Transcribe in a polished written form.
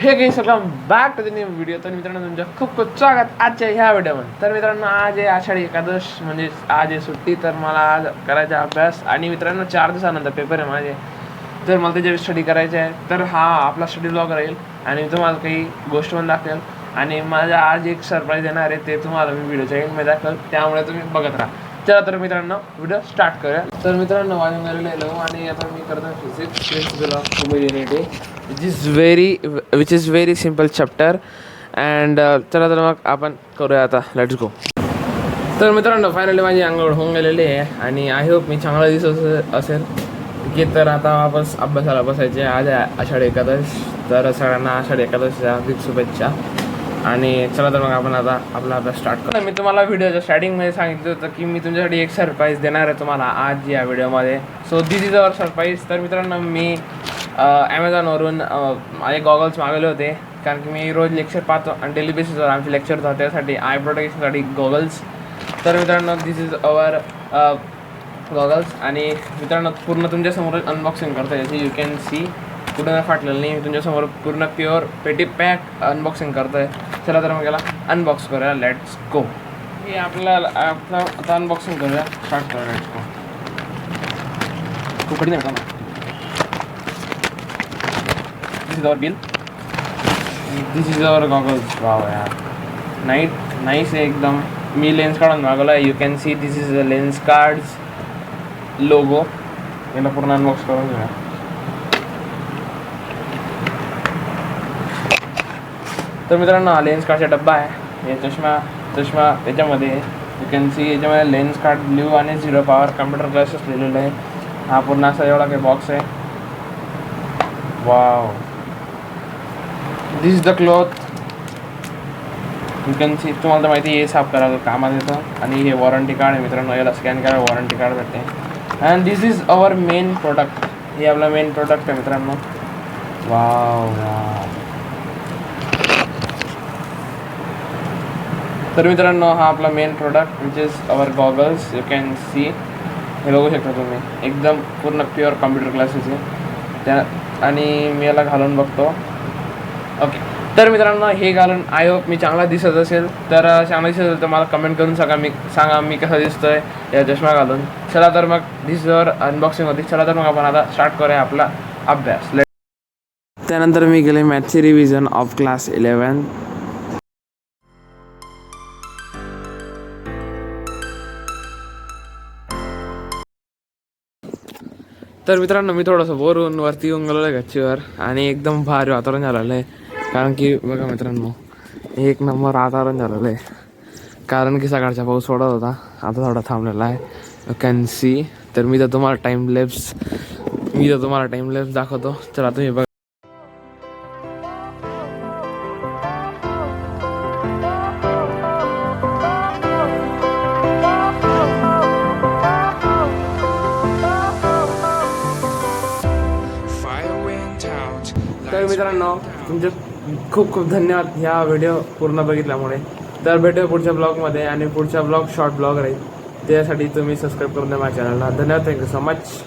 हे काही सगळं back to the new video. तर मित्रांनो तुमच्या खूप खूप स्वागत आजच्या ह्या व्हिडिओमध्ये. तर मित्रांनो आज आहे आषाढी एकादश, म्हणजे आज आहे सुट्टी. तर मला आज करायचा अभ्यास आणि मित्रांनो 4 दिवसानंतर पेपर आहे माझे. तर मला त्याच्यावर स्टडी करायचे आहे. तर हा आपला स्टडी ब्लॉग राहील आणि मी तुम्हाला काही गोष्ट पण दाखवेल आणि माझा आज एक सरप्राईज येणार आहे, ते तुम्हाला मी व्हिडिओच्या एंडमध्ये दाखवेल, त्यामुळे तुम्ही बघत राहा. चला तर मित्रांनो व्हिडिओ स्टार्ट करूया. तर मित्रांनो वाजून गेलेलो आणि आता मी करतो physics principle of homogeneity, which is very simple chapter. And चला तर मग आपण करूया आता, लेट्स गो. तर मित्रांनो फायनली माझी अंघोळ होऊन गेलेली आहे आणि आय होप मी चांगला दिसत असेल की. तर आता वापस अभ्यासाला बसायचे. आज आषाढी एकादश, तर सगळ्यांना आषाढी एकादशीच्या हार्दिक शुभेच्छा. आणि चला तर मग आपण आता आपला अभ्यास स्टार्ट करू. मी तुम्हाला व्हिडिओच्या स्टार्टिंगमध्ये सांगितलं होतं की मी तुमच्यासाठी एक सरप्राईज देणार आहे तुम्हाला आज या व्हिडिओमध्ये. So this is our surprise. तर मित्रांनो मी ॲमेझॉनवरून माझे गॉगल्स मागवले होते, कारण की मी रोज लेक्चर पाहतो आणि डेली बेसिसवर आमचे लेक्चर होतात, त्यासाठी आय प्रोटेक्शनसाठी गॉगल्स. तर मित्रांनो दिस इज अवर गॉगल्स. आणि मित्रांनो पूर्ण तुमच्यासमोर अनबॉक्सिंग करतो याची. यू कॅन सी कुठं फाटलेलं नाही. मी तुमच्यासमोर पूर्ण प्युअर पेटी पॅक अनबॉक्सिंग करतो आहे. चला तर मग याला अनबॉक्स करूया, लेट्स गो. हे आपल्याला आता अनबॉक्सिंग करूया, स्टार्ट करूया, लेट्स गो. खूप कठीण आहे का? This is our bill, this is our goggles. Wow यार, नाईस आहे एकदम. मी लेन्स काढून मागवला आहे. You can see this is a Lenskart logo. याला पूर्ण अनबॉक्स करून घेऊया. तर मित्रांनो हा लेन्स कार्डचा डब्बा आहे. हे चष्मा याच्यामध्ये यू कॅन सी, याच्यामध्ये लेन्स कार्ड ब्ल्यू आणि 0 पॉवर कम्प्युटर ग्लासेस लिहिलेलं आहे. हा पूर्ण असा एवढा काही बॉक्स आहे. Wow, this is the cloth. You can C, तुम्हाला तर माहिती आहे हे साफ करायला कामात येतं. आणि हे वॉरंटी कार्ड आहे मित्रांनो, याला स्कॅन करा, वॉरंटी कार्ड भेटते. And this is our main product. हे आपला मेन प्रोडक्ट आहे मित्रांनो. वाव. तर मित्रांनो हा आपला main product which is our goggles. You can C, हे बघू शकता तुम्ही, एकदम पूर्ण प्युअर कॉम्प्युटर क्लासेस आहे त्या. आणि मी याला घालून बघतो. ओके, तर मित्रांनो हे घालून आय होप मी चांगला दिसत असेल. तर चांगला दिसत असेल तर मला कमेंट करून सांगा मी कसा दिसतो आहे या चष्मा घालून. चला तर मग दिस इज अवर अनबॉक्सिंग होती. चला तर मग आपण आता स्टार्ट करूया आपला अभ्यास. त्यानंतर मी गेले मॅथची रिव्हिजन ऑफ क्लास 11. तर मित्रांनो मी थोडंसं वरून वरती येऊन गेलो आहे गच्चीवर आणि एकदम भारी वातावरण झालेलं आहे. कारण की बघा मित्रांनो, एक नंबर वातावरण झालेलं आहे. कारण की सकाळचा पाऊस पडत होता, आता थोडा थांबलेला आहे. You can C. तर मी तर तुम्हाला टाईम लेप्स दाखवतो. चला तुम्ही बघा. तर मित्रांनो तुमचे खूप खूप धन्यवाद ह्या व्हिडिओ पूर्ण बघितल्यामुळे. तर भेटूया पुढच्या ब्लॉगमध्ये आणि पुढचा ब्लॉग शॉर्ट ब्लॉग राहील, त्यासाठी तुम्ही सबस्क्राईब करून द्या माझ्या चॅनलला. धन्यवाद, थँक्यू सो मच.